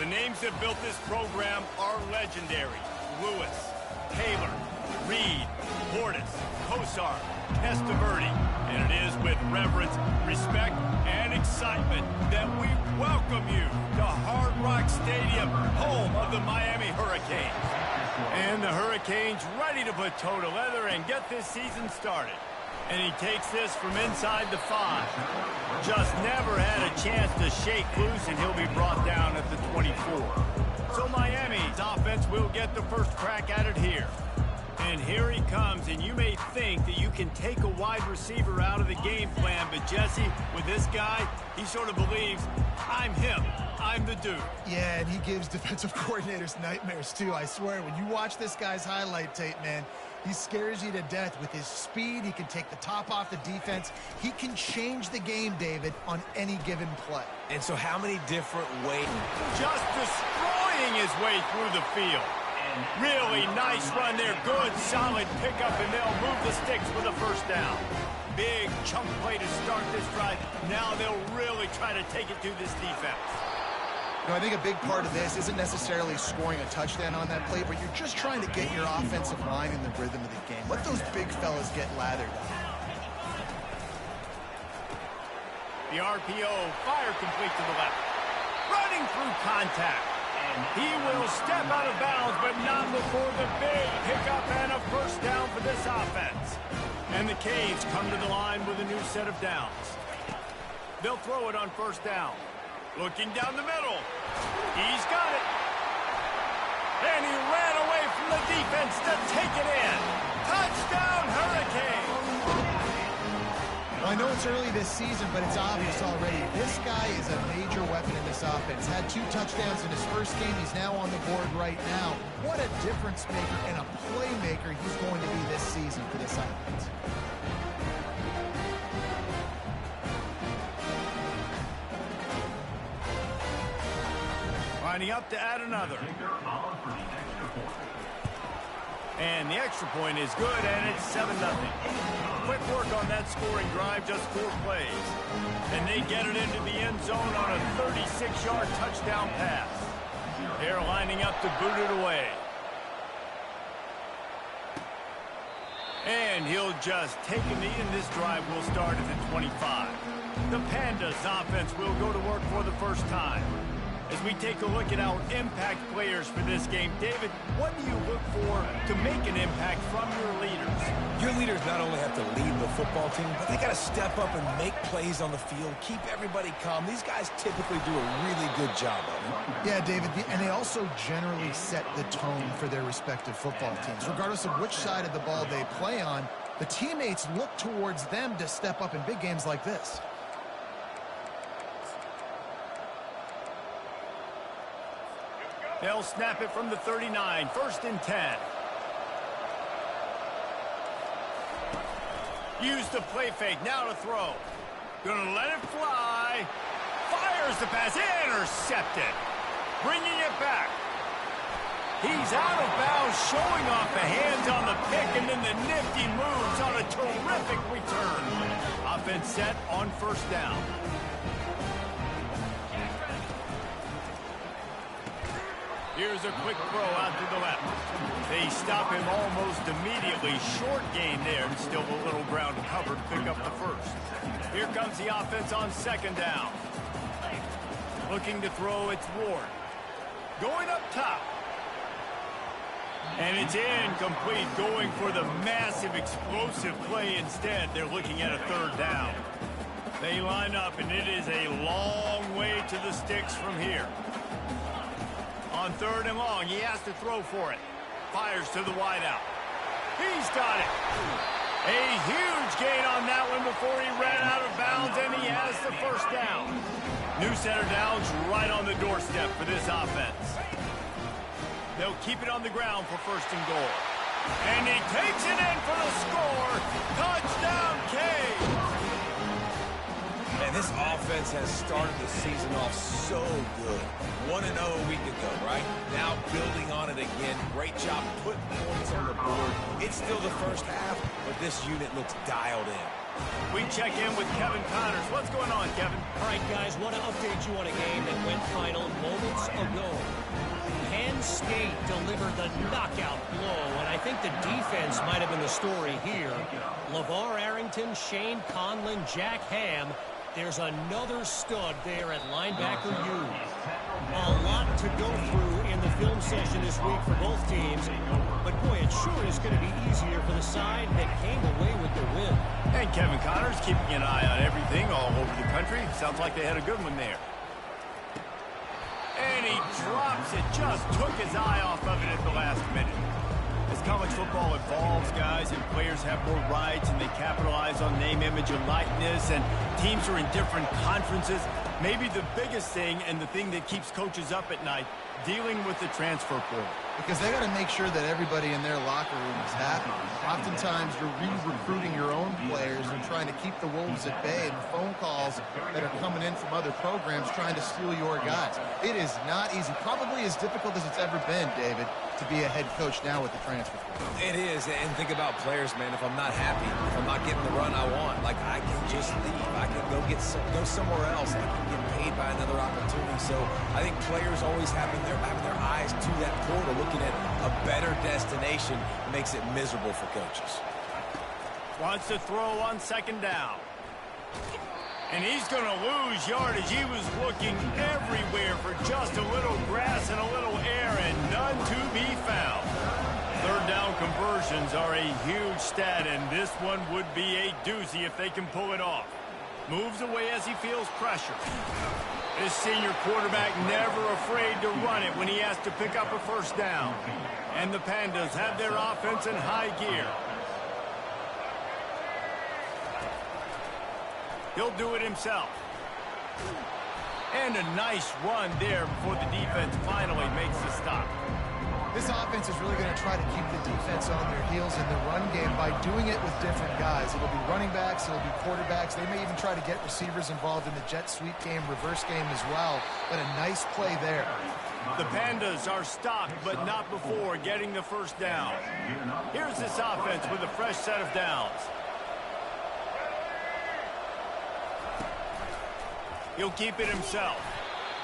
The names that built this program are legendary. Lewis, Taylor, Reed, Portis, Kosar, Testaverde. And it is with reverence, respect, and excitement that we welcome you to Hard Rock Stadium, home of the Miami Hurricanes. And the Hurricanes ready to put toe to leather and get this season started. And he takes this from inside the 5. Just never had a chance to shake loose, and he'll be brought down at the 24. So Miami's offense will get the first crack at it here. And here he comes, and you may think that you can take a wide receiver out of the game plan, but Jesse, with this guy, he sort of believes, I'm him. I'm the dude. Yeah, and he gives defensive coordinators nightmares, too. I swear, when you watch this guy's highlight tape, man, he scares you to death with his speed. He can take the top off the defense. He can change the game, David, on any given play. And so how many different ways? Just destroying his way through the field. Really nice run there. Good, solid pickup, and they'll move the sticks for the first down. Big chunk play to start this drive. Now they'll really try to take it to this defense. You know, I think a big part of this isn't necessarily scoring a touchdown on that play, but you're just trying to get your offensive line in the rhythm of the game. Let those big fellas get lathered up. The RPO, fire complete to the left. Running through contact. And he will step out of bounds, but not before the big pickup and a first down for this offense. And the Canes come to the line with a new set of downs. They'll throw it on first down. Looking down the middle. He's got it. And he ran away from the defense to take it in. Touchdown, Hurricane! Well, I know it's early this season, but it's obvious already. This guy is a major weapon in this offense. Had 2 touchdowns in his first game. He's now on the board right now. What a difference maker and a playmaker he's going to be this season for this offense. Lining up to add another. And the extra point is good, and it's 7-0. Quick work on that scoring drive, just 4 plays. And they get it into the end zone on a 36-yard touchdown pass. They're lining up to boot it away. And he'll just take a knee, and this drive will start at the 25. The Pandas offense will go to work for the first time. As we take a look at our impact players for this game, David, what do you look for to make an impact from your leaders? Your leaders not only have to lead the football team, but they got to step up and make plays on the field, keep everybody calm. These guys typically do a really good job of it. Yeah, David, and they also generally set the tone for their respective football teams. Regardless of which side of the ball they play on, the teammates look towards them to step up in big games like this. They'll snap it from the 39, 1st and 10. Use the play fake, now to throw. Gonna let it fly. Fires the pass, intercepted. Bringing it back. He's out of bounds, showing off the hands on the pick, and then the nifty moves on a terrific return. Offense set on first down. Here's a quick throw out to the left. They stop him almost immediately. Short gain there, and still a little ground covered to pick up the first. Here comes the offense on 2nd down. Looking to throw, it's Ward. Going up top. And it's incomplete, going for the massive explosive play instead. They're looking at a 3rd down. They line up, and it is a long way to the sticks from here. On 3rd and long, he has to throw for it. Fires to the wideout. He's got it. A huge gain on that one before he ran out of bounds, and he has the first down. New set of downs right on the doorstep for this offense. They'll keep it on the ground for 1st and goal. And he takes it in for the score. Touchdown, Canes. Man, this offense has started the season off so good. 1-0 a week ago, right? Now building on it again. Great job putting points on the board. It's still the first half, but this unit looks dialed in. We check in with Kevin Connors. What's going on, Kevin? All right, guys, want to update you on a game that went final moments ago. Penn State delivered the knockout blow, and I think the defense might have been the story here. LeVar Arrington, Shane Conlon, Jack Ham. There's another stud there at linebacker U. A lot to go through in the film session this week for both teams. But, boy, it sure is going to be easier for the side that came away with the win. And Kevin Connors keeping an eye on everything all over the country. Sounds like they had a good one there. And he drops it. Just took his eye off of it at the last minute. As college football evolves, guys, and players have more rights and they capitalize on name, image, and likeness, and teams are in different conferences, maybe the biggest thing and the thing that keeps coaches up at night, dealing with the transfer portal. Because they got to make sure that everybody in their locker room is happy. Oftentimes, you're re-recruiting your own players and trying to keep the Wolves at bay, and the phone calls that are coming in from other programs trying to steal your guys. It is not easy. Probably as difficult as it's ever been, David, to be a head coach now with the transfer portal. It is, and think about players, man. If I'm not happy, if I'm not getting the run I want, like, I can just leave. I can go somewhere else. I can get paid by another opportunity. So I think players always having their eyes to that portal, looking at a better destination, makes it miserable for coaches. Wants to throw on second down. And he's going to lose yardage. He was looking everywhere for just a little grass and a little air, and none to be found. Third down conversions are a huge stat, and this one would be a doozy if they can pull it off. Moves away as he feels pressure. This senior quarterback never afraid to run it when he has to pick up a first down. And the Pandas have their offense in high gear. He'll do it himself. And a nice run there before the defense finally makes the stop. This offense is really going to try to keep the defense on their heels in the run game by doing it with different guys. It'll be running backs, it'll be quarterbacks. They may even try to get receivers involved in the jet sweep game, reverse game as well. But a nice play there. The Pandas are stopped, but not before getting the first down. Here's this offense with a fresh set of downs. He'll keep it himself.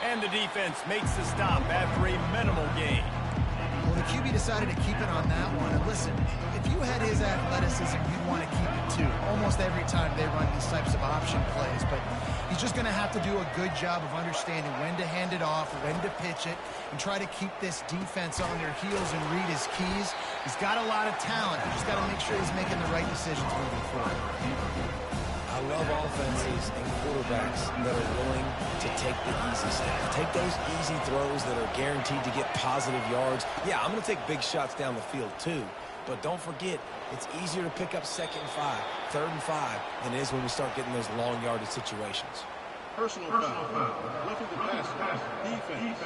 And the defense makes the stop after a minimal gain. Well, the QB decided to keep it on that one. And listen, if you had his athleticism, you'd want to keep it too. Almost every time they run these types of option plays. But he's just going to have to do a good job of understanding when to hand it off, when to pitch it, and try to keep this defense on their heels and read his keys. He's got a lot of talent. He's just got to make sure he's making the right decisions moving forward. I love offenses and quarterbacks that are willing to take the easy step. Take those easy throws that are guaranteed to get positive yards. Yeah, I'm going to take big shots down the field too. But don't forget, it's easier to pick up 2nd and 5, 3rd and 5 than it is when we start getting those long yardage situations. Personal foul. Roughing the passer. Defense.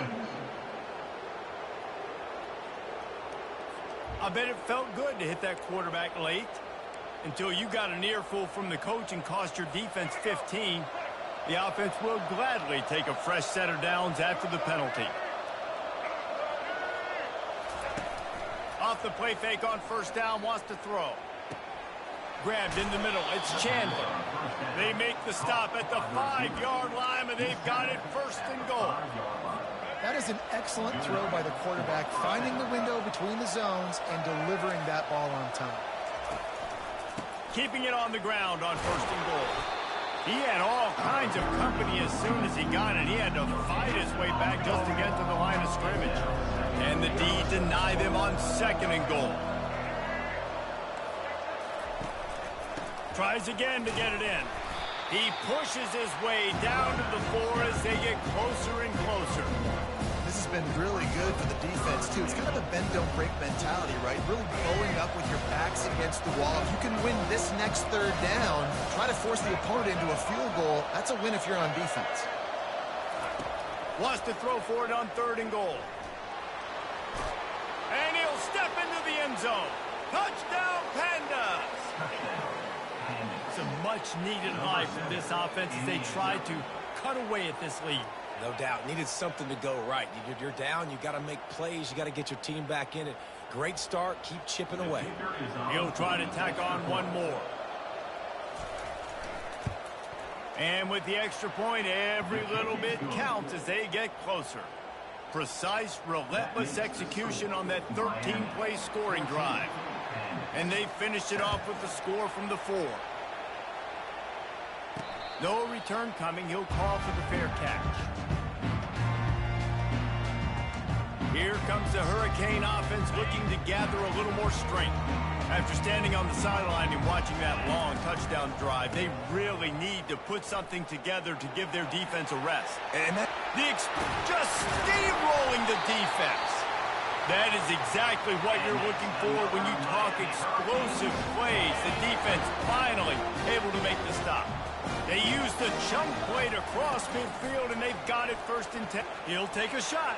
I bet it felt good to hit that quarterback late. Until you got an earful from the coach and cost your defense 15. The offense will gladly take a fresh set of downs after the penalty. Off the play fake on first down, wants to throw. Grabbed in the middle, it's Chandler. They make the stop at the 5-yard line, and they've got it 1st and goal. That is an excellent throw by the quarterback, finding the window between the zones and delivering that ball on time. Keeping it on the ground on 1st and goal. He had all kinds of company as soon as he got it. He had to fight his way back just to get to the line of scrimmage. And the D denied him on 2nd and goal. Tries again to get it in. He pushes his way down to the 4 as they get closer and closer. This has been really good for the defense, too. It's kind of a bend-don't-break mentality, right? Really blowing up with your backs against the wall. If you can win this next 3rd down, try to force the opponent into a field goal. That's a win if you're on defense. Wants to throw for it on 3rd and goal. And he'll step into the end zone. Touchdown, Pandas! some much-needed life from this offense as they try to cut away at this lead. No doubt. Needed something to go right. You're down. You got to make plays. You got to get your team back in it. Great start. Keep chipping away. He'll try to tack on one more. And with the extra point, every little bit counts as they get closer. Precise, relentless execution on that 13-play scoring drive. And they finished it off with the score from the 4. No return coming. He'll call for the fair catch. Here comes the Hurricane offense looking to gather a little more strength. After standing on the sideline and watching that long touchdown drive, they really need to put something together to give their defense a rest. And that... just steamrolling the defense. That is exactly what you're looking for when you talk explosive plays. The defense finally able to make the stop. They use the chunk play to cross midfield, and they've got it 1st and 10. He'll take a shot.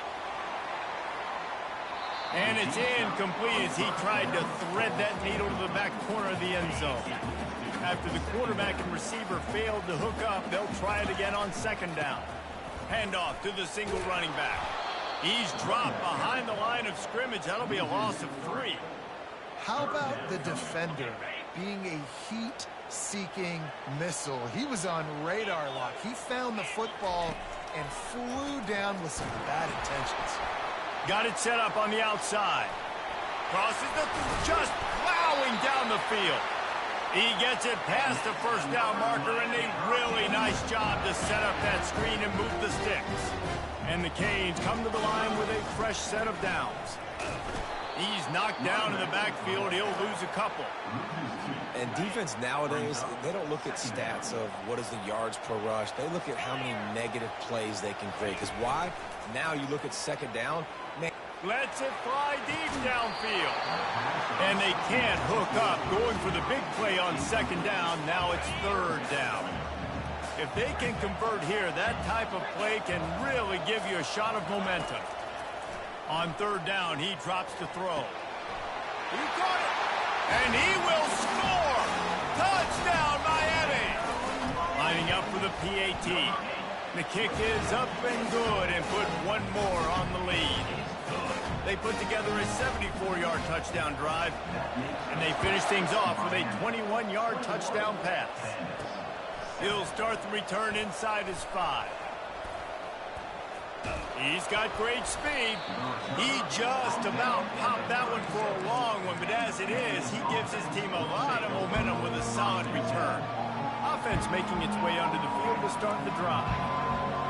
And it's incomplete as he tried to thread that needle to the back corner of the end zone. After the quarterback and receiver failed to hook up, they'll try it again on 2nd down. Handoff to the single running back. He's dropped behind the line of scrimmage. That'll be a loss of 3. How about the defender being a heat-seeking missile? He was on radar lock. He found the football and flew down with some bad intentions. Got it set up on the outside. Crosses just plowing down the field. He gets it past the 1st down marker, and a really nice job to set up that screen and move the sticks. And the Canes come to the line with a fresh set of downs. He's knocked down in the backfield. He'll lose a couple. And defense nowadays, they don't look at stats of what is the yards per rush. They look at how many negative plays they can create. Because why? Now you look at 2nd down. Man, lets it fly deep downfield. And they can't hook up. Going for the big play on 2nd down. Now it's 3rd down. If they can convert here, that type of play can really give you a shot of momentum. On 3rd down, he drops to throw. He caught it. And he will score. Touchdown, Miami. Lining up for the PAT. The kick is up and good and put one more on the lead. They put together a 74-yard touchdown drive, and they finish things off with a 21-yard touchdown pass. He'll start the return inside his 5. He's got great speed. He just about popped that one for a long one, but as it is, he gives his team a lot of momentum with a solid return. Offense making its way onto the field to start the drive.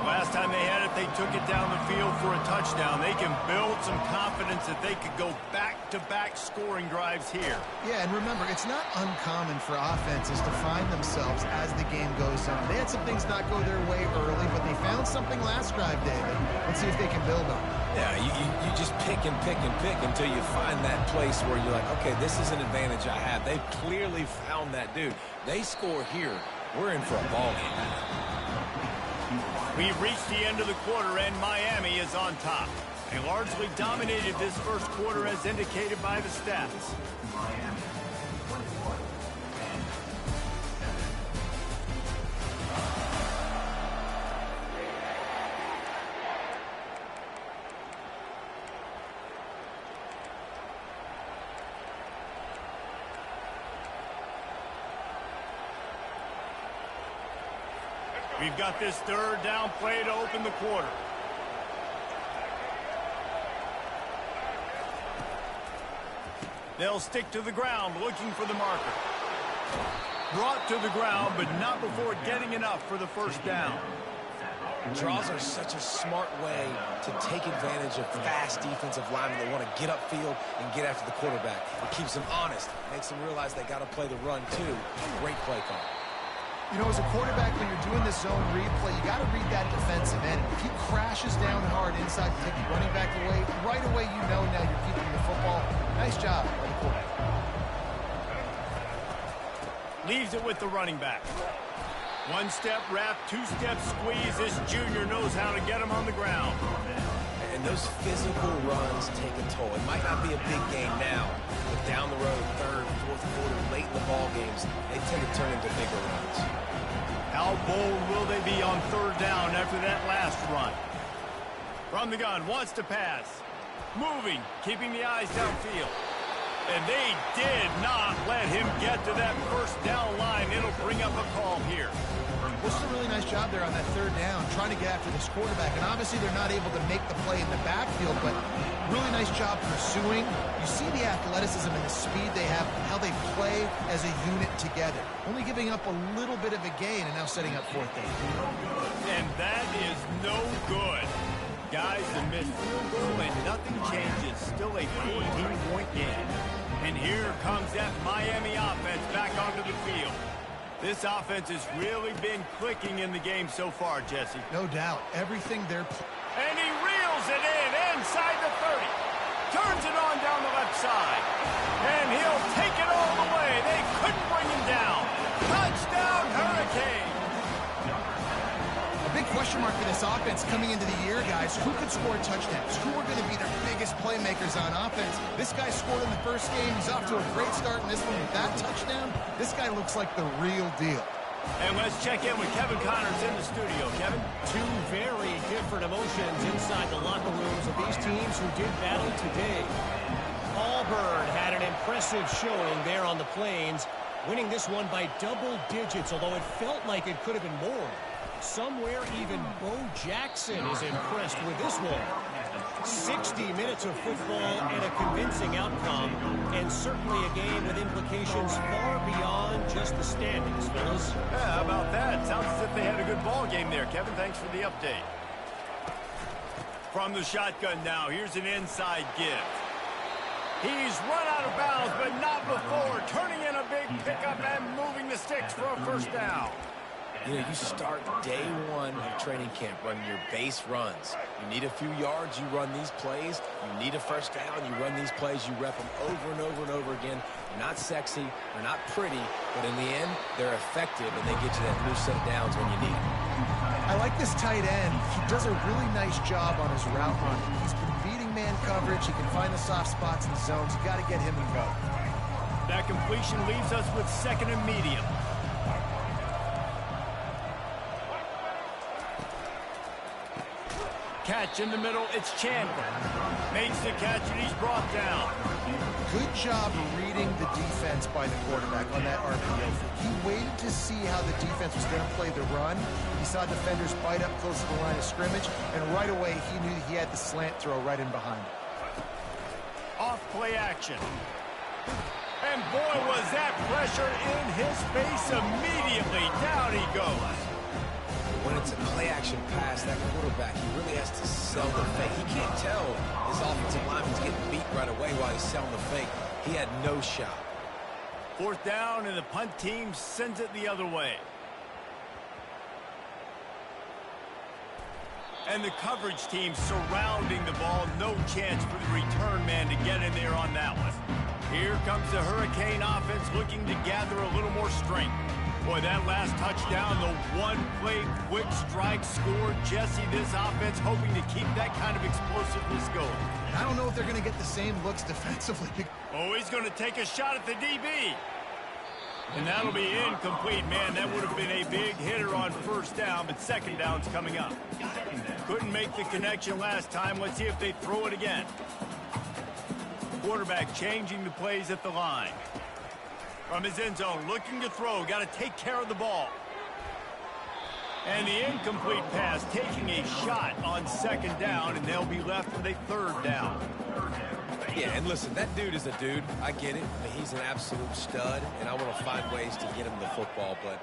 Last time they had it, they took it down the field for a touchdown. They can build some confidence that they could go back-to-back scoring drives here. Yeah, and remember, it's not uncommon for offenses to find themselves as the game goes on. They had some things not go their way early, but they found something last drive, David. Let's see if they can build on it. Yeah, you just pick and pick and pick until you find that place where you're like, okay, this is an advantage I have. They've clearly found that dude. They score here. We're in for a ball game. We've reached the end of the quarter, and Miami is on top. They largely dominated this 1st quarter as indicated by the stats. We've got this 3rd down play to open the quarter. They'll stick to the ground looking for the marker. Brought to the ground, but not before getting enough for the 1st down. Draws are such a smart way to take advantage of fast defensive linemen that want to get upfield and get after the quarterback. It keeps them honest, makes them realize they got to play the run too. Great play call. You know, as a quarterback, when you're doing this zone replay, you got to read that defensive end. If he crashes down hard inside to take the running back away, right away you know now you're keeping the football. Nice job by the quarterback. Leaves it with the running back. 1-step wrap, 2-step squeeze. This junior knows how to get him on the ground. And those physical runs take a toll. It might not be a big game now, but down the road, 3rd, 4th quarter, late in the ball games, they they could turn into bigger runs. How bold will they be on third down after that last run? From the gun, wants to pass. Moving, keeping the eyes downfield. And they did not let him get to that first down line. It'll bring up a call here. This is a really nice job there on that third down, trying to get after this quarterback. And obviously they're not able to make the play in the backfield, but really nice job pursuing. You see the athleticism and the speed they have, how they play as a unit together. Only giving up a little bit of a gain and now setting up fourth down. And that is no good. Guys, the missed field goal and nothing changes. Still a 14-point game. And here comes that Miami offense back onto the field. This offense has really been clicking in the game so far, Jesse. No doubt. Everything they're... And he reels it in inside the 30. Turns it on down the left side. And he'll take it all the way. They couldn't bring him down. Touchdown, Hurricane. A big question mark for this offense coming into the year, guys. Who could score touchdowns? Who are going to be their biggest playmakers on offense? This guy scored in the first game. He's off to a great start in this one with that touchdown. This guy looks like the real deal. And let's check in with Kevin Connors in the studio. Kevin? Two very different emotions inside the locker rooms of these teams who did battle today. Auburn had an impressive showing there on the Plains, winning this one by double digits, although it felt like it could have been more. Somewhere even Bo Jackson is impressed with this one. 60 minutes of football and a convincing outcome, and certainly a game with implications far beyond just the standings, fellas. Yeah, how about that? Sounds as if they had a good ball game there. Kevin, thanks for the update. From the shotgun now, here's an inside give. He's run out of bounds, but not before. Turning in a big pickup and moving the sticks for a first down. You know, you start day one of training camp running your base runs. You need a few yards, you run these plays. You need a first down, you run these plays. You rep them over and over and over again. They're not sexy, they're not pretty, but in the end, they're effective, and they get you that new set of downs when you need them. I like this tight end. He does a really nice job on his route run. He's been beating man coverage. He can find the soft spots in the zones. You got to get him involved. That completion leaves us with second and medium. Catch in the middle, it's Chandler. Makes the catch and he's brought down. Good job reading the defense by the quarterback on that RPO. He waited to see how the defense was going to play the run. He saw defenders bite up close to the line of scrimmage, and right away he knew he had the slant throw right in behind him. Off play action. And boy, was that pressure in his face immediately. Down he goes. When it's a play-action pass, that quarterback, he really has to sell the fake. He can't tell his offensive lineman's getting beat right away while he's selling the fake. He had no shot. Fourth down, and the punt team sends it the other way. And the coverage team surrounding the ball. No chance for the return man to get in there on that one. Here comes the Hurricane offense looking to gather a little more strength. Boy, that last touchdown, the one-play quick strike score. Jesse, this offense hoping to keep that kind of explosiveness going. I don't know if they're going to get the same looks defensively. Oh, he's going to take a shot at the DB. And that'll be incomplete. Man, that would have been a big hitter on first down, but second down's coming up. Couldn't make the connection last time. Let's see if they throw it again. Quarterback changing the plays at the line. From his end zone, looking to throw. Got to take care of the ball. And the incomplete pass, taking a shot on second down, and they'll be left with a third down. Yeah, and listen, that dude is a dude. I get it. I mean, he's an absolute stud, and I want to find ways to get him the football, but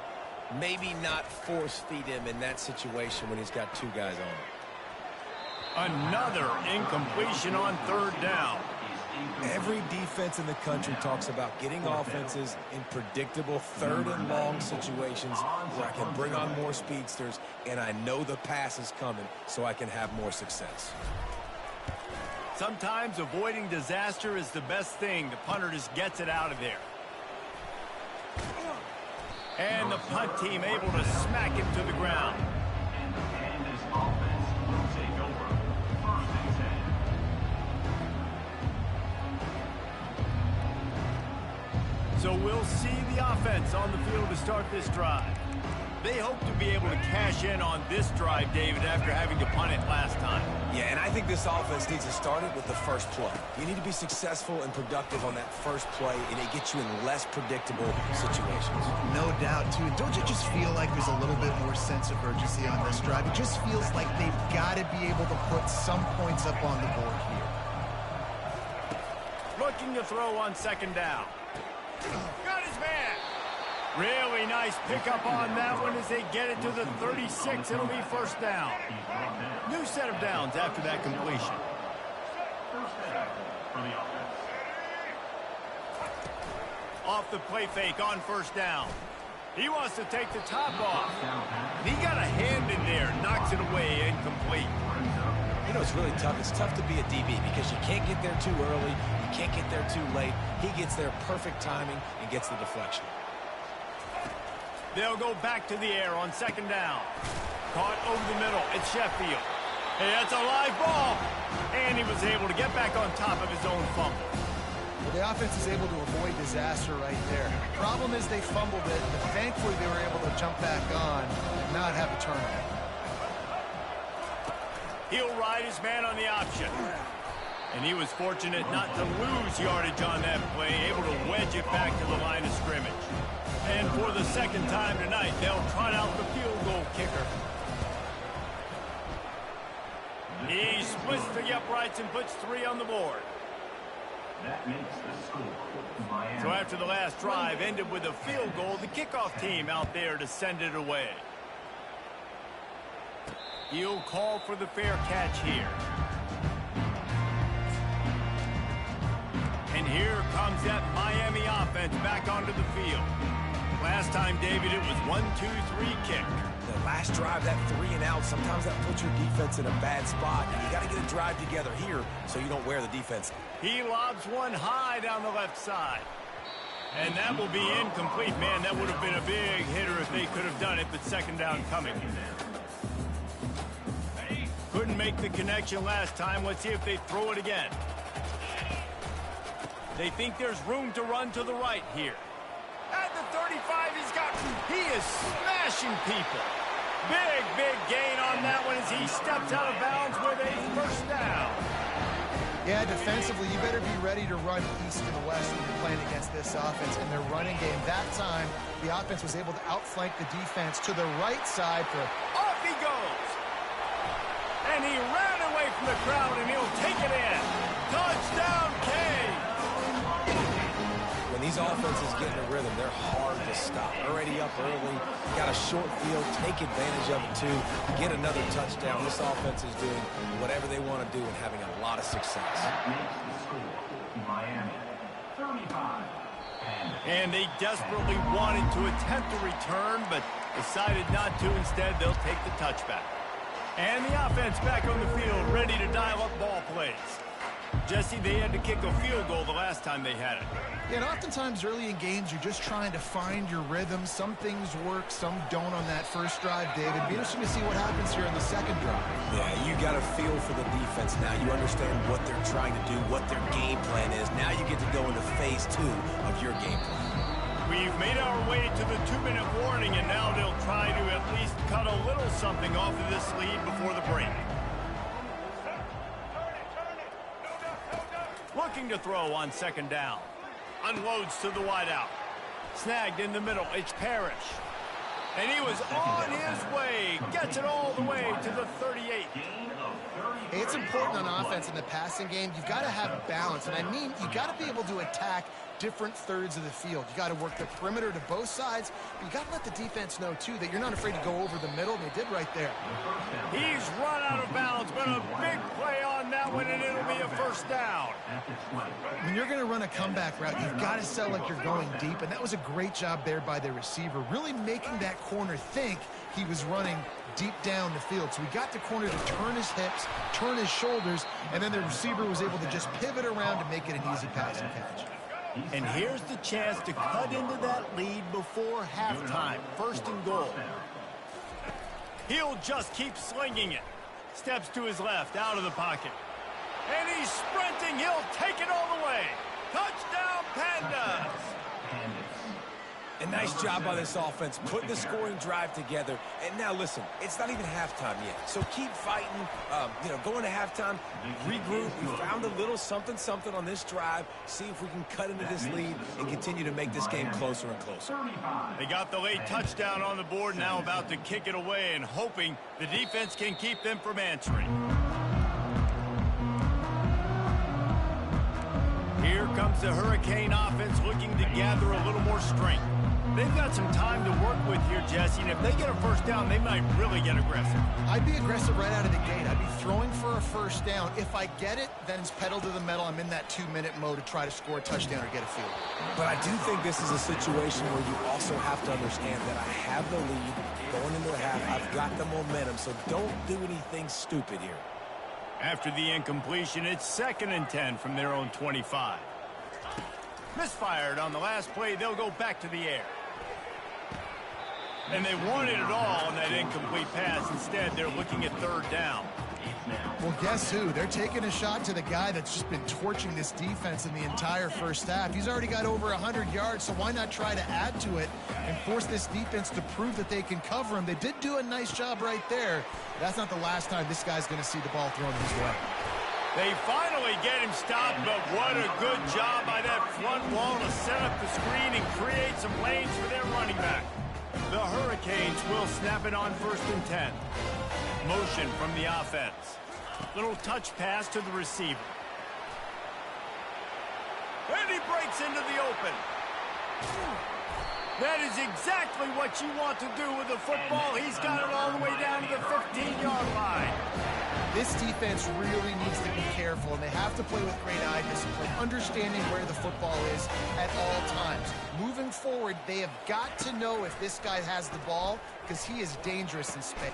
maybe not force-feed him in that situation when he's got two guys on him. Another incompletion on third down. Every defense in the country talks about getting offenses in predictable third and long situations where I can bring on more speedsters and I know the pass is coming so I can have more success. Sometimes avoiding disaster is the best thing. The punter just gets it out of there. And the punt team able to smack him to the ground. So we'll see the offense on the field to start this drive. They hope to be able to cash in on this drive, David, after having to punt it last time. Yeah, and I think this offense needs to start it with the first play. You need to be successful and productive on that first play, and it gets you in less predictable situations. No doubt, too. Don't you just feel like there's a little bit more sense of urgency on this drive? It just feels like they've got to be able to put some points up on the board here. Looking to throw on second down. Got his man. Really nice pickup on that one as they get it to the 36. It'll be first down. New set of downs after that completion. Off the play fake on first down. He wants to take the top off. And he got a hand in there, knocks it away, incomplete. You know, it's really tough. It's tough to be a DB because you can't get there too early. You can't get there too late. He gets there perfect timing and gets the deflection. They'll go back to the air on second down. Caught over the middle. It's Sheffield. Hey, that's a live ball. And he was able to get back on top of his own fumble. Well, the offense is able to avoid disaster right there. Problem is they fumbled it, but thankfully they were able to jump back on and not have a turnover. He'll ride his man on the option. And he was fortunate not to lose yardage on that play, able to wedge it back to the line of scrimmage. And for the second time tonight, they'll trot out the field goal kicker. He splits the uprights and puts 3 on the board. That makes the score Miami. So after the last drive ended with a field goal, the kickoff team out there to send it away. He'll call for the fair catch here. And here comes that Miami offense back onto the field. Last time, David, it was 1-2-3 kick. The last drive, that 3 and out, sometimes that puts your defense in a bad spot. And you got to get a drive together here so you don't wear the defense. He lobs one high down the left side. And that will be incomplete. Man, that would have been a big hitter if they could have done it, but second down coming. Couldn't make the connection last time. Let's see if they throw it again. They think there's room to run to the right here. At the 35, he is smashing people. Big gain on that one as he steps out of bounds with a first down. Yeah, defensively, you better be ready to run east and west when you're playing against this offense. In their running game, that time, the offense was able to outflank the defense to the right side for... Off he goes. And he ran away from the crowd, and he'll take it in. Touchdown, Kane. When these offenses get in a rhythm, they're hard to stop. Already up early, got a short field, take advantage of it too, get another touchdown. This offense is doing whatever they want to do and having a lot of success. That makes the score Miami 35. And they desperately wanted to attempt a return, but decided not to. Instead, they'll take the touchback. And the offense back on the field, ready to dial up ball plays. Jesse, they had to kick a field goal the last time they had it. Yeah, and oftentimes early in games, you're just trying to find your rhythm. Some things work, some don't on that first drive, David. Be interesting to see what happens here in the second drive. Yeah, you got a feel for the defense now. You understand what they're trying to do, what their game plan is. Now you get to go into phase 2 of your game plan. We've made our way to the 2-minute warning, and now they'll try to at least cut a little something off of this lead before the break. Looking to throw on second down. Unloads to the wideout. Snagged in the middle. It's Parrish. And he was on his way. Gets it all the way to the 38. Hey, it's important on offense in the passing game. You've got to have balance. And I mean, you got to be able to attack different thirds of the field. You got to work the perimeter to both sides, but you got to let the defense know, too, that you're not afraid to go over the middle, and they did right there. He's run out of bounds, but a big play on that one, and it'll be a first down. When you're going to run a comeback route, you've got to sell like you're going deep, and that was a great job there by the receiver, really making that corner think he was running deep down the field. So he got the corner to turn his hips, turn his shoulders, and then the receiver was able to just pivot around to make it an easy passing catch. And here's the chance to cut into that lead before halftime. First and goal. He'll just keep slinging it. Steps to his left, out of the pocket. And he's sprinting. He'll take it all the way. Touchdown, Pandas. A nice job by this offense, putting the scoring drive together. And now, listen, it's not even halftime yet. So keep fighting, going to halftime, regroup. We found a little something on this drive. See if we can cut into this lead and continue to make this game closer and closer. They got the late touchdown on the board, now about to kick it away and hoping the defense can keep them from answering. Here comes the Hurricane offense looking to gather a little more strength. They've got some time to work with here, Jesse, and if they get a first down, they might really get aggressive. I'd be aggressive right out of the gate. I'd be throwing for a first down. If I get it, then it's pedal to the metal. I'm in that 2-minute mode to try to score a touchdown or get a field. But I do think this is a situation where you also have to understand that I have the lead going into the half. I've got the momentum, so don't do anything stupid here. After the incompletion, it's 2nd and 10 from their own 25. Misfired on the last play, they'll go back to the air. And they wanted it all on that incomplete pass. Instead, they're looking at 3rd down. Well, guess who? They're taking a shot to the guy that's just been torching this defense in the entire first half. He's already got over 100 yards, so why not try to add to it and force this defense to prove that they can cover him? They did do a nice job right there. That's not the last time this guy's going to see the ball thrown his way. They finally get him stopped, but what a good job by that front wall to set up the screen and create some lanes for their running back. The Hurricanes will snap it on 1st and 10. Motion from the offense. Little touch pass to the receiver. And he breaks into the open. That is exactly what you want to do with the football. He's got it all the way down to the 15-yard line. This defense really needs to be careful, and they have to play with great eye discipline, understanding where the football is at all times. Moving forward, they have got to know if this guy has the ball, because he is dangerous in space.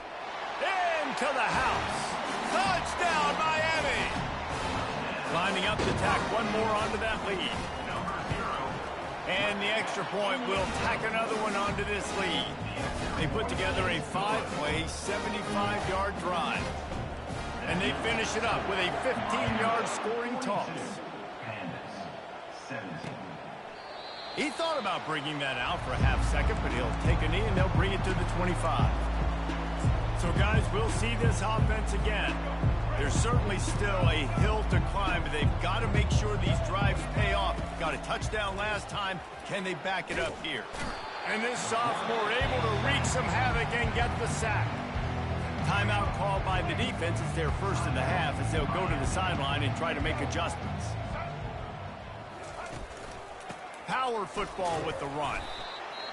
Into the house. Touchdown, Miami. Lining up to tack one more onto that lead. And the extra point will tack another one onto this lead. They put together a 5-play, 75-yard drive. And they finish it up with a 15-yard scoring toss. He thought about bringing that out for a half second, but he'll take a knee and they'll bring it to the 25. So, guys, we'll see this offense again. There's certainly still a hill to climb, but they've got to make sure these drives pay off. Got a touchdown last time. Can they back it up here? And this sophomore able to wreak some havoc and get the sack. Timeout called by the defense. It's their first of the half as they'll go to the sideline and try to make adjustments. Power football with the run.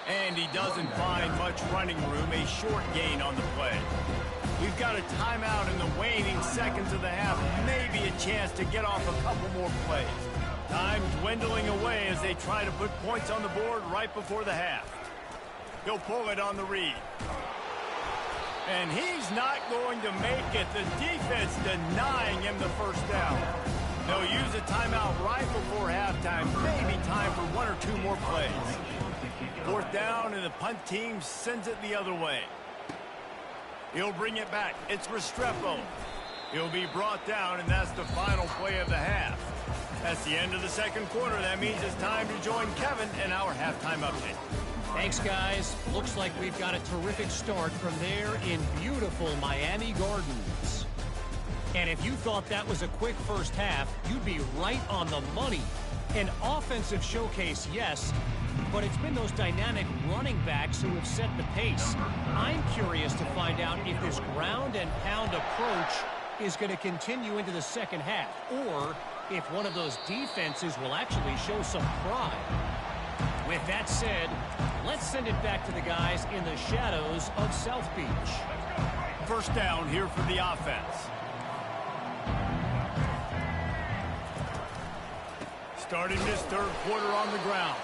And he doesn't find much running room. A short gain on the play. We've got a timeout in the waning seconds of the half. Maybe a chance to get off a couple more plays. Time dwindling away as they try to put points on the board right before the half. He'll pull it on the read. And he's not going to make it. The defense denying him the first down. They'll use a timeout right before halftime. Maybe time for one or two more plays. 4th down, and the punt team sends it the other way. He'll bring it back. It's Restrepo. He'll be brought down, and that's the final play of the half. That's the end of the second quarter. That means it's time to join Kevin in our halftime update. Thanks, guys. Looks like we've got a terrific start from there in beautiful Miami Gardens. And if you thought that was a quick first half, you'd be right on the money. An offensive showcase, yes, but it's been those dynamic running backs who have set the pace. I'm curious to find out if this ground and pound approach is going to continue into the second half, or if one of those defenses will actually show some pride. With that said, let's send it back to the guys in the shadows of South Beach. First down here for the offense. Starting this third quarter on the ground.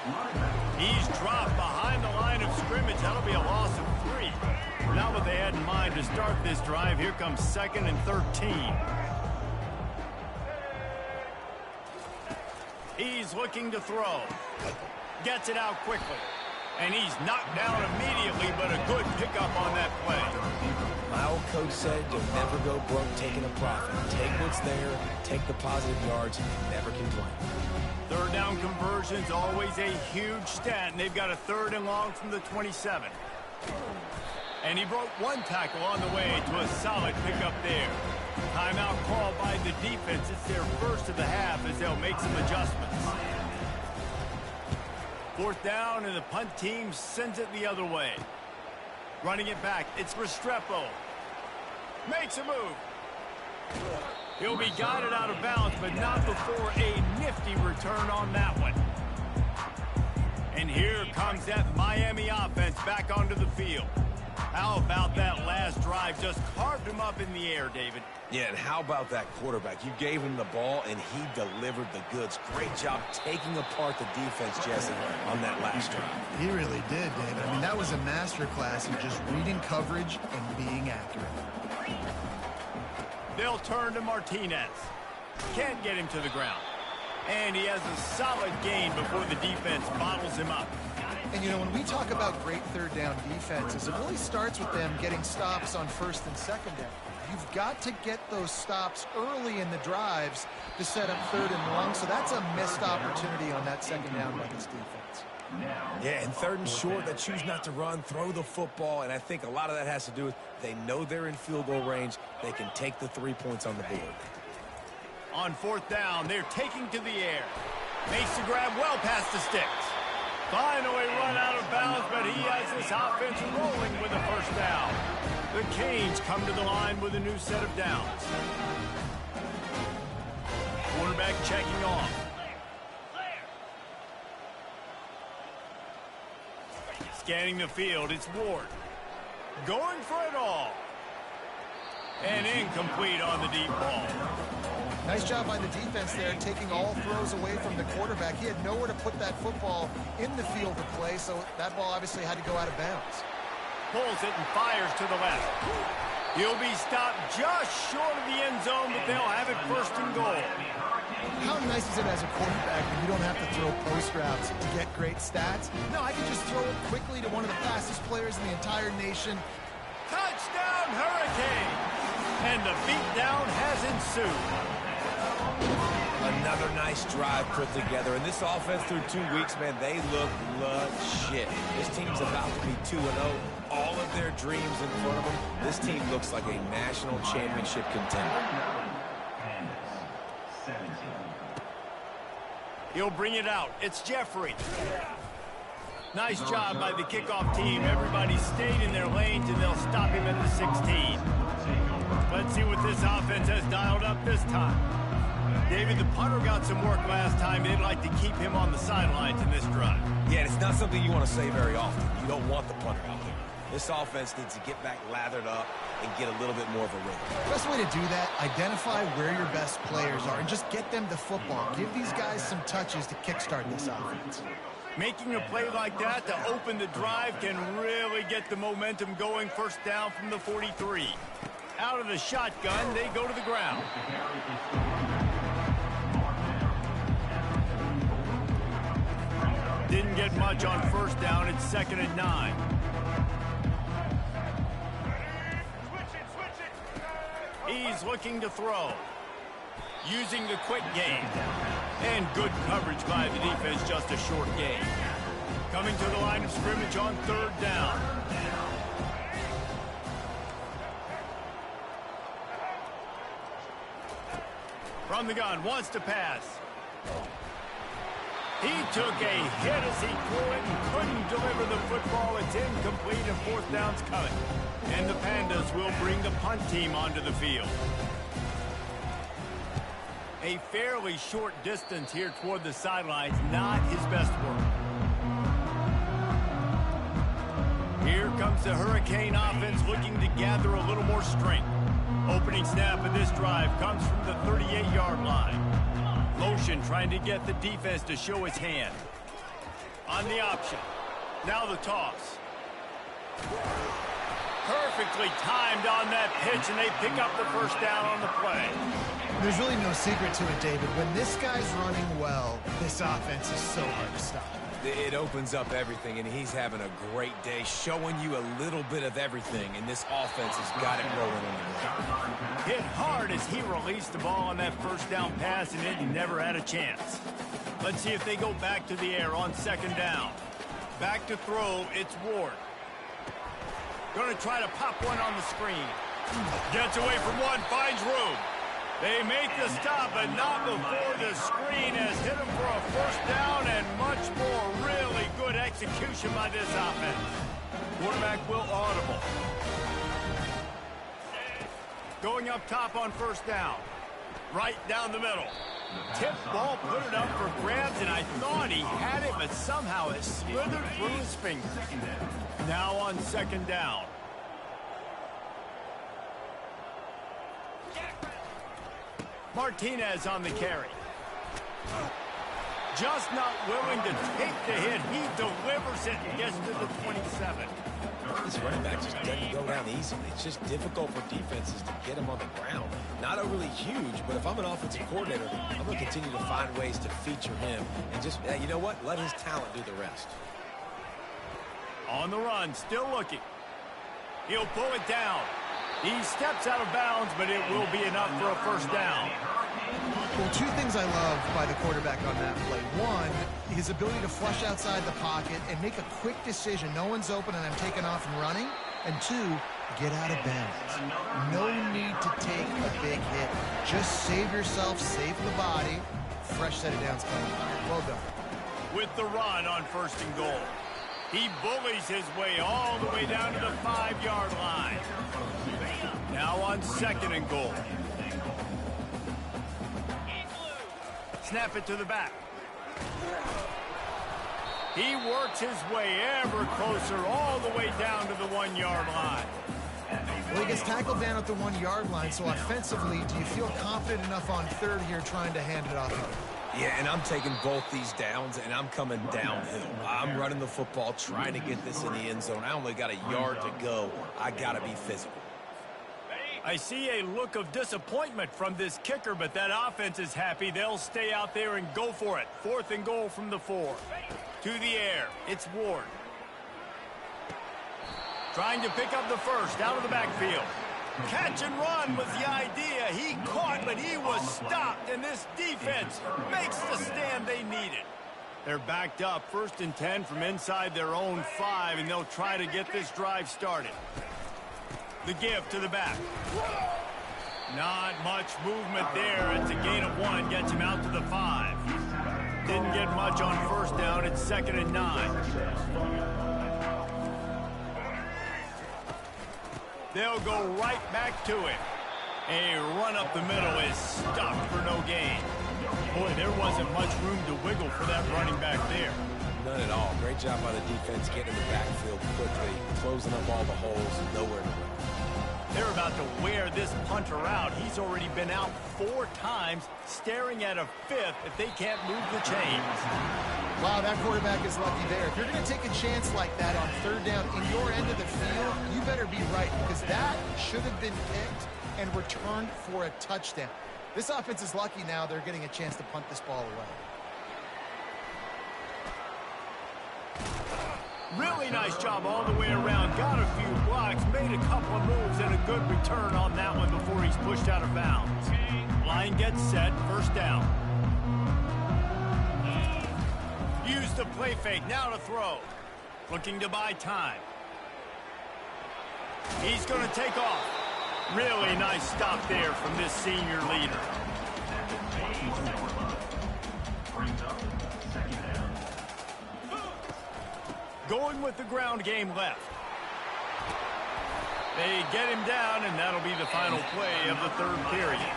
He's dropped behind the line of scrimmage. That'll be a loss of 3. Not what they had in mind to start this drive. Here comes 2nd and 13. He's looking to throw. Gets it out quickly. And he's knocked down immediately, but a good pickup on that play. My old coach said you'll never go broke taking a profit. Take what's there, take the positive yards, never complain. Third down conversion's always a huge stat, and they've got a 3rd and long from the 27. And he broke one tackle on the way to a solid pickup there. Timeout called by the defense. It's their first of the half as they'll make some adjustments. 4th down, and the punt team sends it the other way. Running it back, it's Restrepo. Makes a move. He'll be guided out of bounds, but not before a nifty return on that one. And here comes that Miami offense back onto the field. How about that last drive? Just carved him up in the air, David. Yeah, and how about that quarterback? You gave him the ball, and he delivered the goods. Great job taking apart the defense, Jesse, on that last drive. He really did, David. I mean, that was a masterclass in just reading coverage and being accurate. They'll turn to Martinez. Can't get him to the ground. And he has a solid gain before the defense bottles him up. And, you know, when we talk about great third down defenses, it really starts with them getting stops on 1st and 2nd down. You've got to get those stops early in the drives to set up 3rd and long, so that's a missed opportunity on that 2nd down by this defense. Yeah, and 3rd and short, they choose not to run, throw the football, and I think a lot of that has to do with they know they're in field goal range. They can take the 3 points on the board. On 4th down, they're taking to the air. Makes the grab well past the sticks. Finally run out of bounds, but he has this offense rolling with a 1st down. The Canes come to the line with a new set of downs. Quarterback checking off. Scanning the field, it's Ward. Going for it all. And incomplete on the deep ball. Nice job by the defense there, taking all throws away from the quarterback. He had nowhere to put that football in the field of play, so that ball obviously had to go out of bounds. Pulls it and fires to the left. He'll be stopped just short of the end zone, but they'll have it 1st and goal. How nice is it as a quarterback when you don't have to throw post routes to get great stats? No, I can just throw it quickly to one of the fastest players in the entire nation. Touchdown, Hurricane! And the beatdown has ensued. Another nice drive put together. And this offense through 2 weeks, man, they look legit. This team's about to be 2-0. All of their dreams in front of them. This team looks like a national championship contender. He'll bring it out. It's Jeffrey. Nice job by the kickoff team. Everybody stayed in their lanes, and they'll stop him at the 16. Let's see what this offense has dialed up this time. David, the punter got some work last time. They'd like to keep him on the sidelines in this drive. Yeah, and it's not something you want to say very often. You don't want the punter out there. This offense needs to get back lathered up and get a little bit more of a rhythm. Best way to do that, identify where your best players are and just get them the football. Give these guys some touches to kickstart this offense. Making a play like that to open the drive can really get the momentum going. 1st down from the 43. Out of the shotgun, they go to the ground. Didn't get much on 1st down. It's 2nd and 9. He's looking to throw. Using the quick game. And good coverage by the defense, just a short gain. Coming to the line of scrimmage on 3rd down. From the gun, wants to pass. He took a hit as he threw it and couldn't deliver the football. It's incomplete and 4th down's coming. And the Pandas will bring the punt team onto the field. A fairly short distance here toward the sidelines, not his best work. Here comes the Hurricane offense looking to gather a little more strength. Opening snap of this drive comes from the 38-yard line. Motion trying to get the defense to show his hand. On the option. Now the toss. Perfectly timed on that pitch, and they pick up the 1st down on the play. There's really no secret to it, David. When this guy's running well, this offense is so hard to stop. It opens up everything, and he's having a great day, showing you a little bit of everything, and this offense has got it rolling on the ground. Hit hard as he released the ball on that 1st down pass, and it never had a chance. Let's see if they go back to the air on second down. Back to throw, it's Ward. Going to try to pop one on the screen. Gets away from one, finds room. They make the stop, but not before the screen has hit him for a first down and much more. Really good execution by this offense. Quarterback will audible. Going up top on first down. Right down the middle. Tip ball, put it up for grabs, and I thought he had it, but somehow it slithered through his fingers. Now on second down. Martinez on the carry. Just not willing to take the hit. He delivers it and gets to the 27. This running back just doesn't go down easily. It's just difficult for defenses to get him on the ground. Not overly huge, but if I'm an offensive coordinator, I'm going to continue to find ways to feature him and just, you know what, let his talent do the rest. On the run, still looking. He'll pull it down. He steps out of bounds, but it will be enough for a first down. Well, two things I love by the quarterback on that play. One, his ability to flush outside the pocket and make a quick decision. No one's open and I'm taking off and running. And two, get out of bounds. No need to take a big hit. Just save yourself, save the body. Fresh set of downs coming. Well done. With the run on first and goal. He bullies his way all the way down to the 5-yard line. Now on second and goal. Snap it to the back. He works his way ever closer all the way down to the 1-yard line. Well, he gets tackled down at the 1-yard line, so offensively, do you feel confident enough on third here trying to hand it off? Yeah, and I'm taking both these downs, and I'm coming downhill. I'm running the football, trying to get this in the end zone. I only got a yard to go. I got to be physical. I see a look of disappointment from this kicker, but that offense is happy. They'll stay out there and go for it. 4th and goal from the 4. To the air, it's Ward. Trying to pick up the first out of the backfield. Catch and run was the idea. He caught, but he was stopped, and this defense makes the stand they needed. They're backed up, 1st and 10 from inside their own 5, and they'll try to get this drive started. The give to the back. Not much movement there. It's a gain of 1, gets him out to the 5. Didn't get much on first down. It's 2nd and 9. They'll go right back to it. A run up the middle is stopped for no gain. Boy, there wasn't much room to wiggle for that running back there. None at all. Great job by the defense getting in the backfield quickly, closing up all the holes, nowhere to run. They're about to wear this punter out. He's already been out 4 times, staring at a 5th if they can't move the chains. Wow, that quarterback is lucky there. If you're going to take a chance like that on third down in your end of the field, you better be right, because that should have been picked and returned for a touchdown. This offense is lucky now they're getting a chance to punt this ball away. Really nice job all the way around. Got a few blocks, made a couple of moves, and a good return on that one before he's pushed out of bounds. Line gets set, first down. Use the play fake, now to throw. Looking to buy time. He's going to take off. Really nice stop there from this senior leader. Going with the ground game left. They get him down, and that'll be the final play of the 3rd period.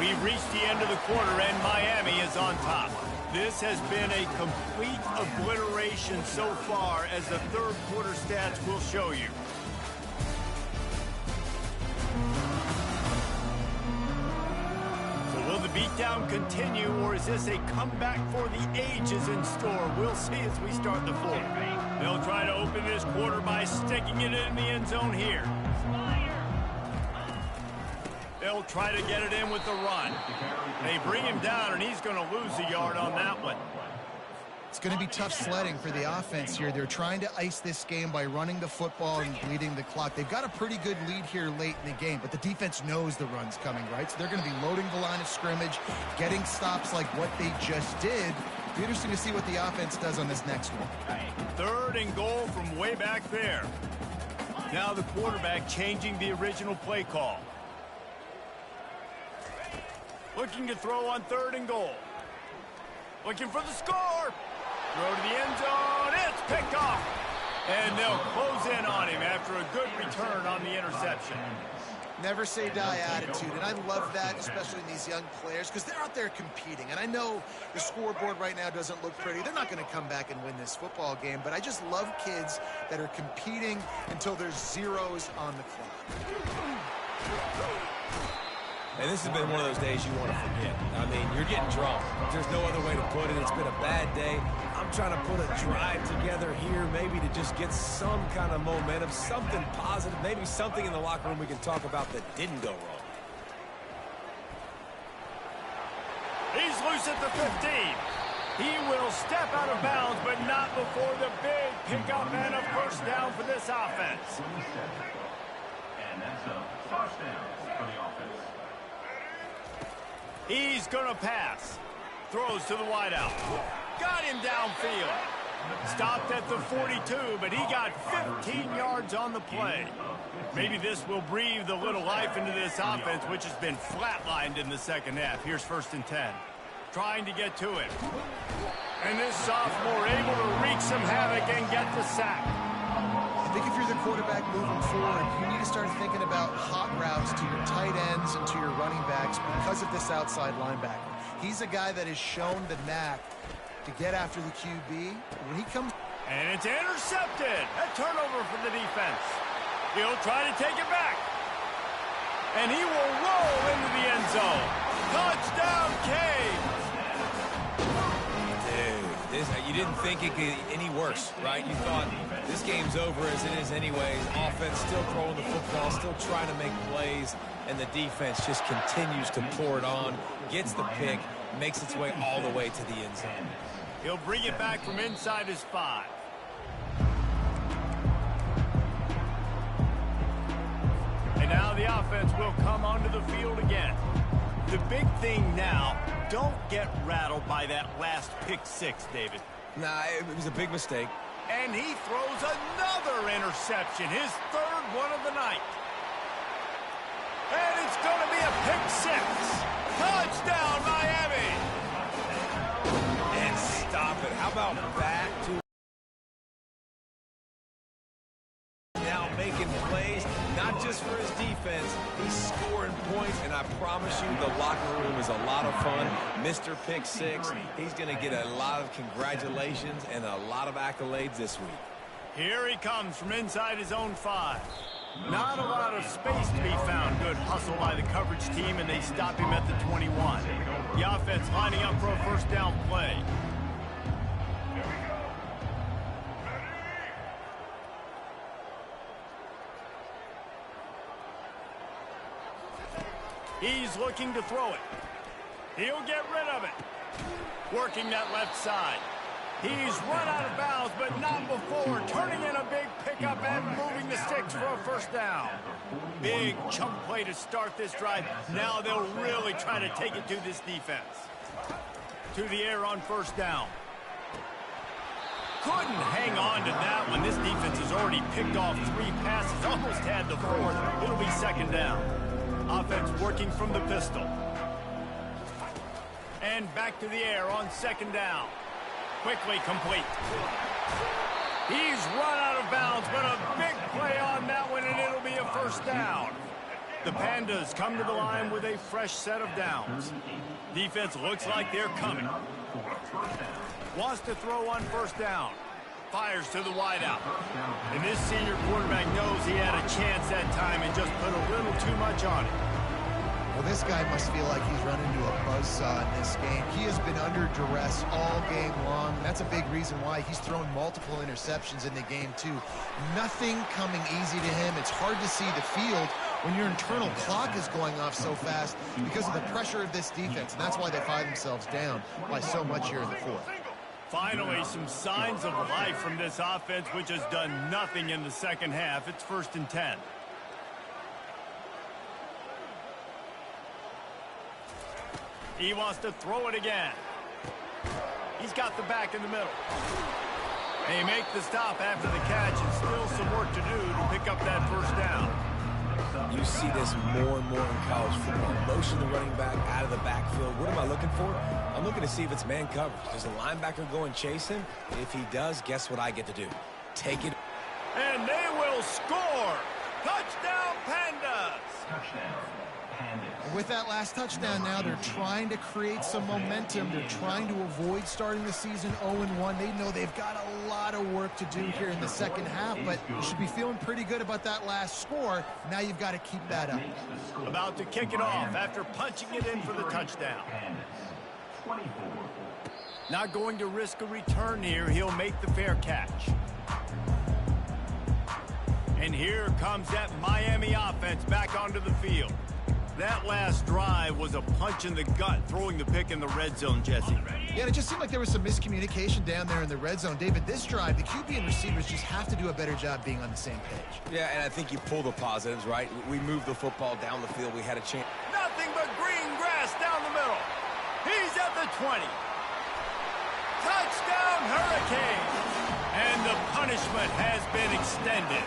We've reached the end of the quarter, and Miami is on top. This has been a complete obliteration so far, as the 3rd quarter stats will show you. So will the beatdown continue, or is this a comeback for the ages in store? We'll see as we start the 4th. They'll try to open this quarter by sticking it in the end zone here. They'll try to get it in with the run. They bring him down, and he's going to lose a yard on that one. It's going to be tough sledding for the offense here. They're trying to ice this game by running the football and bleeding the clock. They've got a pretty good lead here late in the game, but the defense knows the run's coming, right? So they're going to be loading the line of scrimmage, getting stops like what they just did, Be interesting to see what the offense does on this next one. 3rd and goal from way back there. Now the quarterback changing the original play call. Looking to throw on 3rd and goal. Looking for the score. Throw to the end zone. It's picked off. And they'll close in on him after a good return on the interception. Never say die attitude, and I love that, especially in these young players, because they're out there competing. And I know the scoreboard right now doesn't look pretty. They're not going to come back and win this football game, but I just love kids that are competing until there's zeros on the clock. And this has been one of those days you want to forget. I mean, you're getting drunk. There's no other way to put it. It's been a bad day. I'm trying to put a drive together here, maybe to just get some kind of momentum, something positive, maybe something in the locker room we can talk about that didn't go wrong. He's loose at the 15. He will step out of bounds, but not before the big pickup and a first down for this offense. And that's a first down for the offense. He's going to pass. Throws to the wideout. Got him downfield. Stopped at the 42, but he got 15 yards on the play. Maybe this will breathe a little life into this offense, which has been flatlined in the second half. Here's 1st and 10. Trying to get to it. And this sophomore able to wreak some havoc and get the sack. I think if you're the quarterback moving forward, you need to start thinking about hot routes to your tight ends and to your running backs because of this outside linebacker. He's a guy that has shown the knack to get after the QB. When he comes... And it's intercepted. A turnover for the defense. He'll try to take it back. And he will roll into the end zone. Touchdown, Cade. You didn't think it could get any worse, right? You thought this game's over as it is anyways. Offense still throwing the football, still trying to make plays, and the defense just continues to pour it on, gets the pick, makes its way all the way to the end zone. He'll bring it back from inside his 5. And now the offense will come onto the field again. The big thing now, don't get rattled by that last pick 6, David. Nah, it was a big mistake. And he throws another interception, his 3rd one of the night. And it's going to be a pick 6. Touchdown, Miami. And stop it. How about back to now making plays, not just for his defense, he's scoring points, and I promise you the locker room is a lot of fun. Mr. Pick 6, he's going to get a lot of congratulations and a lot of accolades this week. Here he comes from inside his own 5. Not a lot of space to be found. Good hustle by the coverage team, and they stop him at the 21. The offense lining up for a first down play. He's looking to throw it. He'll get rid of it. Working that left side. He's run out of bounds, but not before. Turning in a big pickup and moving the sticks for a first down. Big chunk play to start this drive. Now they'll really try to take it to this defense. To the air on first down. Couldn't hang on to that one. This defense has already picked off 3 passes. Almost had the 4th. It'll be second down. Offense working from the pistol. And back to the air on second down. Quickly complete. He's run out of bounds, but a big play on that one, and it'll be a first down. The Pandas come to the line with a fresh set of downs. Defense looks like they're coming. Wants to throw on first down. Fires to the wideout. And this senior quarterback knows he had a chance that time and just put a little too much on it. Well, this guy must feel like he's run into a buzzsaw in this game. He has been under duress all game long. That's a big reason why he's thrown multiple interceptions in the game, too. Nothing coming easy to him. It's hard to see the field when your internal clock is going off so fast because of the pressure of this defense. And that's why they find themselves down by so much here in the 4th. Finally, some signs of life from this offense, which has done nothing in the second half. It's 1st and 10. He wants to throw it again. He's got the back in the middle. They make the stop after the catch, and still some work to do to pick up that first down. You see this more and more in college football. Motion the running back out of the backfield. What am I looking for? I'm looking to see if it's man coverage. Does the linebacker go and chase him? If he does, guess what I get to do? Take it. And they will score. Touchdown, Pandas. Touchdown, Pandas. With that last touchdown now, they're trying to create some momentum. They're trying to avoid starting the season 0-1. They know they've got a lot of work to do here in the second half, but you should be feeling pretty good about that last score. Now you've got to keep that up. About to kick it off after punching it in for the touchdown. 24. Not going to risk a return here. He'll make the fair catch. And here comes that Miami offense back onto the field. That last drive was a punch in the gut, throwing the pick in the red zone, Jesse. Yeah, it just seemed like there was some miscommunication down there in the red zone. David, this drive, the QB and receivers just have to do a better job being on the same page. Yeah, and I think you pull the positives, right? We moved the football down the field. We had a chance. Nothing but green grass down the middle. He's at the 20. Touchdown, Hurricane. And the punishment has been extended.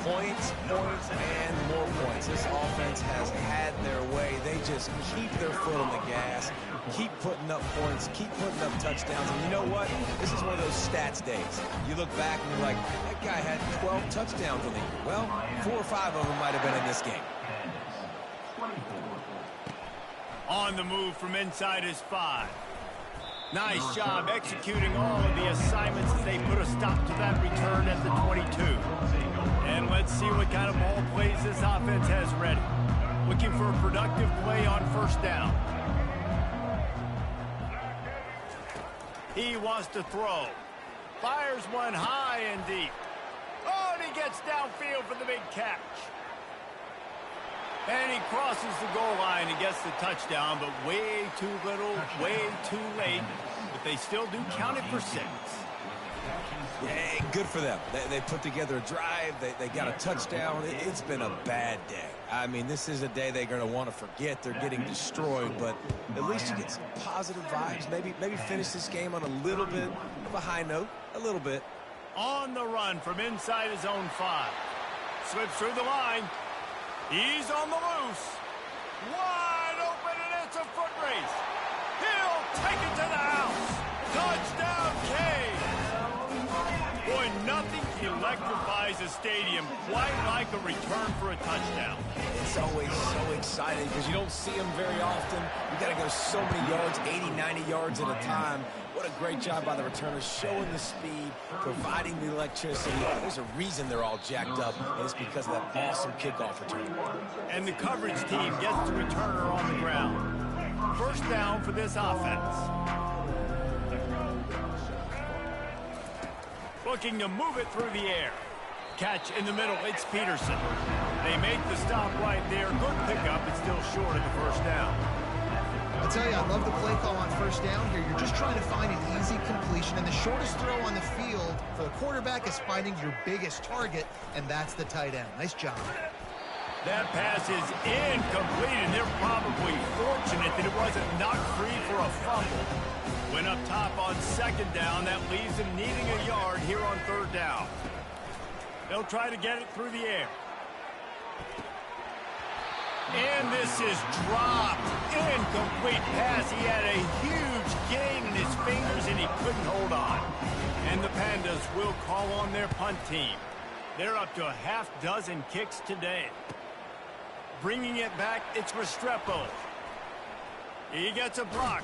Points, and more points. This offense has had their way. They just keep their foot on the gas, keep putting up points, keep putting up touchdowns. And you know what? This is one of those stats days. You look back and you're like, that guy had 12 touchdowns on the year. Well, 4 or 5 of them might have been in this game. On the move from inside his 5. Nice job executing all of the assignments as they put a stop to that return at the 22. And let's see what kind of ball plays this offense has ready. Looking for a productive play on first down. He wants to throw. Fires one high and deep. Oh, and he gets downfield for the big catch. And he crosses the goal line and gets the touchdown, but way too little, way too late. But they still do count it for 6. Yeah, good for them. They put together a drive. They got a touchdown. It's been a bad day. I mean, this is a day they're going to want to forget. They're getting destroyed, but at least you get some positive vibes. Maybe finish this game on a little bit of a high note, a little bit. On the run from inside his own 5. Slips through the line. He's on the loose. Wide open, and it's a foot race. He'll take it to the house. Touchdown, Cade. Boy, nothing electrifies a stadium quite like a return for a touchdown. It's always so exciting because you don't see them very often. You got to go so many yards, 80, 90 yards at a time. What a great job by the returners, showing the speed, providing the electricity. There's a reason they're all jacked up, and it's because of that awesome kickoff return. And the coverage team gets the returner on the ground. First down for this offense. Looking to move it through the air. Catch in the middle, it's Peterson. They make the stop right there. Good pickup, but still short of the first down. I'll tell you, I love the play call on first down here. You're just trying to find an easy completion, and the shortest throw on the field for the quarterback is finding your biggest target, and that's the tight end. Nice job. That pass is incomplete, and they're probably fortunate that it wasn't knocked free for a fumble. Went up top on second down. That leaves them needing a yard here on third down. They'll try to get it through the air. And this is dropped. Incomplete pass. He had a huge gain in his fingers, and he couldn't hold on. And the Pandas will call on their punt team. They're up to a half-dozen kicks today. Bringing it back, it's Restrepo. He gets a block.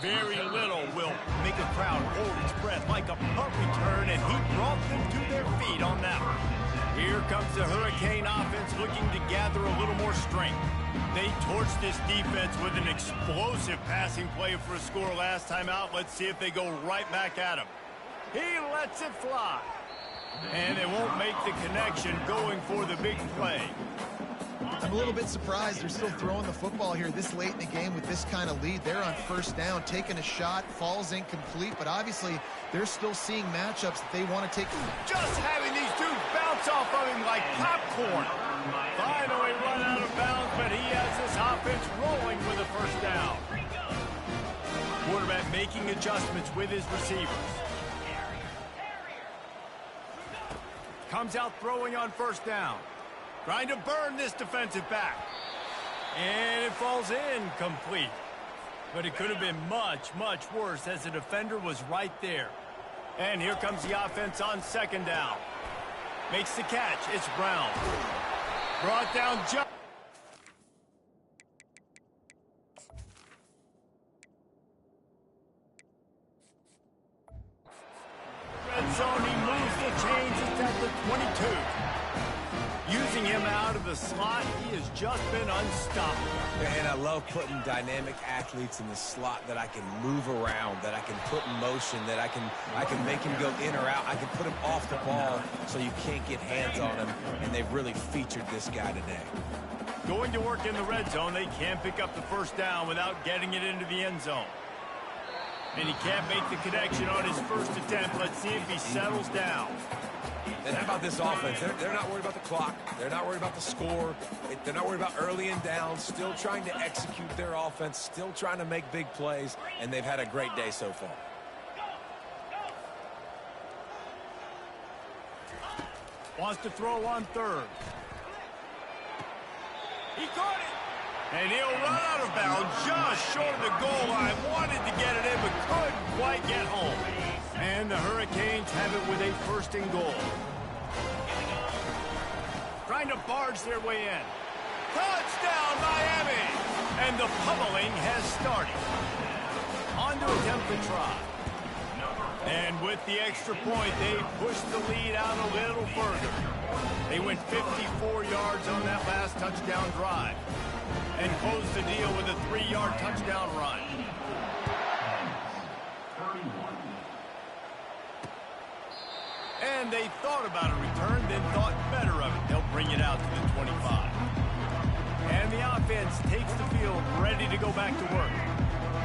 Very little will make a crowd hold its breath like a punt return, and he brought them to their feet on that one. Here comes the Hurricane offense looking to gather a little more strength. They torched this defense with an explosive passing play for a score last time out. Let's see if they go right back at him. He lets it fly. And they won't make the connection going for the big play. I'm a little bit surprised they're still throwing the football here this late in the game with this kind of lead. They're on first down, taking a shot, falls incomplete, but obviously they're still seeing matchups that they want to take. Just having these dudes bounce off of him like popcorn. Finally run out of bounds, but he has this offense rolling with a first down. Quarterback making adjustments with his receivers. Comes out throwing on first down. Trying to burn this defensive back. And it falls incomplete. But it could have been much, much worse as the defender was right there. And here comes the offense on second down. Makes the catch. It's Brown. Brought down just... Red zone, he moves the chains. It's at the 22. Using him out of the slot, he has just been unstoppable. And I love putting dynamic athletes in the slot that I can move around, that I can put in motion, that I can make him go in or out. I can put him off the ball so you can't get hands on him, and they've really featured this guy today. Going to work in the red zone, they can't pick up the first down without getting it into the end zone. And he can't make the connection on his first attempt. Let's see if he settles down. And how about this offense? They're not worried about the clock. They're not worried about the score. They're not worried about early and down. Still trying to execute their offense. Still trying to make big plays. And they've had a great day so far. Wants to throw on third. He caught it. And he'll run out of bounds just short of the goal line. Wanted to get it in, but couldn't quite get home. And the Hurricanes have it with a first and goal. Trying to barge their way in. Touchdown, Miami! And the pummeling has started. On to attempt the try. And with the extra point, they pushed the lead out a little further. They went 54 yards on that last touchdown drive. And closed the deal with a 3-yard touchdown run. And they thought about a return, then thought better of it. They'll bring it out to the 25. And the offense takes the field, ready to go back to work.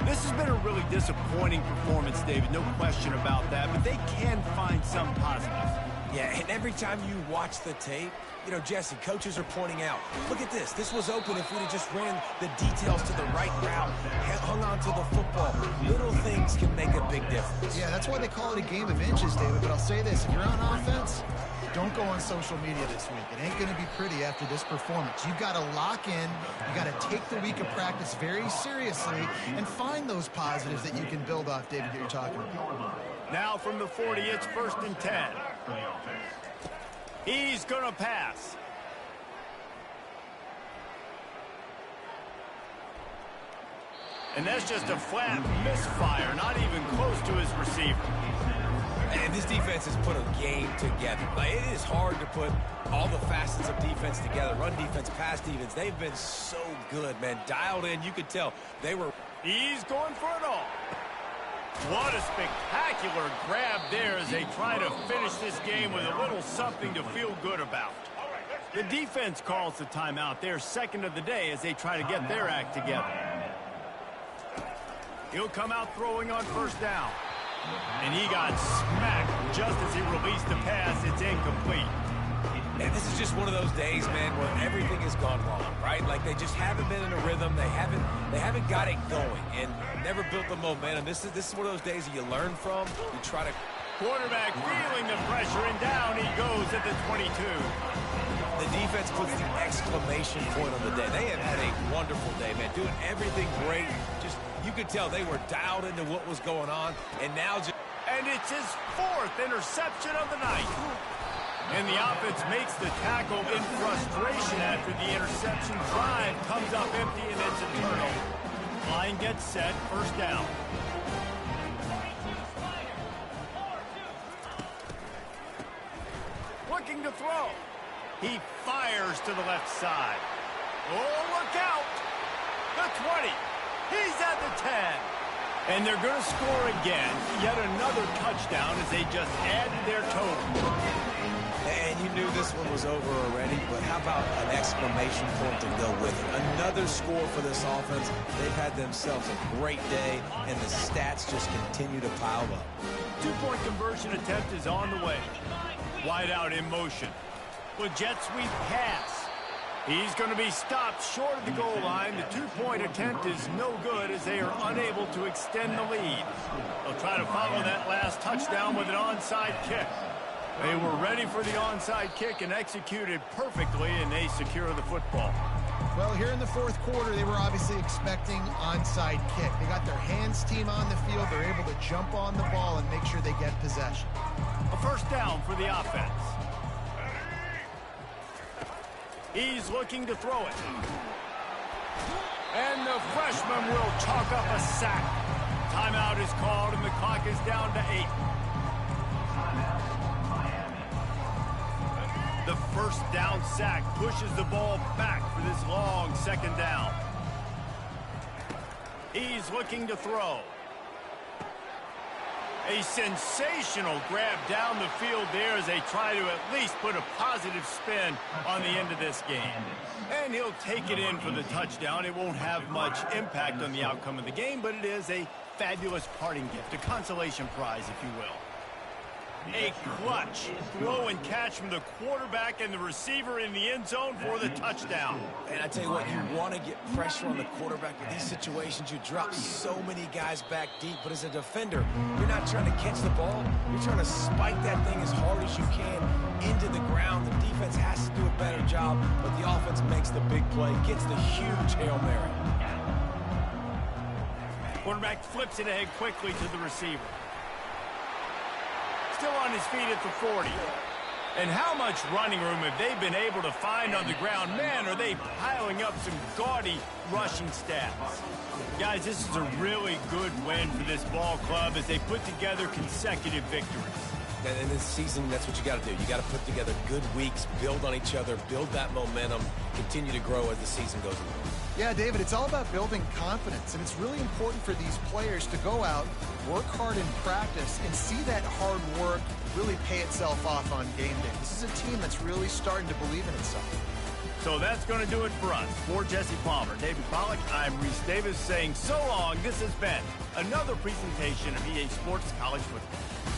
This has been a really disappointing performance, David, no question about that, but they can find some positives. Yeah, and every time you watch the tape, you know, Jesse, coaches are pointing out, look at this. This was open if we'd have just ran the details to the right route, hung on to the football. Little things can make a big difference. Yeah, that's why they call it a game of inches, David. But I'll say this, if you're on offense, don't go on social media this week. It ain't going to be pretty after this performance. You've got to lock in. You've got to take the week of practice very seriously and find those positives that you can build off, David, that you're talking about. Now from the 40, it's first and 10. He's going to pass. And that's just a flat misfire, not even close to his receiver. And this defense has put a game together. Like, it is hard to put all the facets of defense together. Run defense, pass defense. They've been so good, man. Dialed in. You could tell they were. He's going for it all. What a spectacular grab there as they try to finish this game with a little something to feel good about. The defense calls the timeout. They're second of the day as they try to get their act together. He'll come out throwing on first down. And he got smacked just as he released the pass. It's incomplete. And this is just one of those days, man, where everything has gone wrong, right? Like they just haven't been in a rhythm. They haven't got it going and never built the momentum. This is one of those days that you learn from. You try to. Quarterback feeling the pressure, and down he goes at the 22. The defense puts the exclamation point on the day. They have had a wonderful day, man. Doing everything great. Just you could tell they were dialed into what was going on, and now just. And it's his 4th interception of the night. And the offense makes the tackle in frustration after the interception. Drive comes up empty, and it's a turnover. Line gets set, first down. Looking to throw. He fires to the left side. Oh, look out! The 20. He's at the 10. And they're going to score again. Yet another touchdown as they just add to their total. And you knew this one was over already, but how about an exclamation point to go with it? Another score for this offense. They've had themselves a great day, and the stats just continue to pile up. 2-point conversion attempt is on the way. Wide out in motion. With jet sweep pass. He's going to be stopped short of the goal line. The two-point attempt is no good as they are unable to extend the lead. They'll try to follow that last touchdown with an onside kick. They were ready for the onside kick and executed perfectly, and they secure the football. Well, here in the fourth quarter, they were obviously expecting onside kick. They got their hands team on the field. They're able to jump on the ball and make sure they get possession. A first down for the offense. He's looking to throw it. And the freshman will chalk up a sack. Timeout is called, and the clock is down to 8. The first down sack pushes the ball back for this long second down. He's looking to throw. A sensational grab down the field there as they try to at least put a positive spin on the end of this game. And he'll take it in for the touchdown. It won't have much impact on the outcome of the game, but it is a fabulous parting gift, a consolation prize, if you will. A clutch throw and catch from the quarterback and the receiver in the end zone for the touchdown. And I tell you what, you want to get pressure on the quarterback in these situations. You drop so many guys back deep, but as a defender, you're not trying to catch the ball. You're trying to spike that thing as hard as you can into the ground. The defense has to do a better job, but the offense makes the big play, gets the huge Hail Mary. Quarterback flips it ahead quickly to the receiver. Still on his feet at the 40. And how much running room have they been able to find on the ground? Man, are they piling up some gaudy rushing stats. Guys, this is a really good win for this ball club as they put together consecutive victories. And in this season, that's what you got to do. You got to put together good weeks, build on each other, build that momentum, continue to grow as the season goes along. Yeah, David, it's all about building confidence, and it's really important for these players to go out, work hard in practice, and see that hard work really pay itself off on game day. This is a team that's really starting to believe in itself. So that's going to do it for us. For Jesse Palmer, David Pollack, I'm Reese Davis saying so long. This has been another presentation of EA Sports College Football.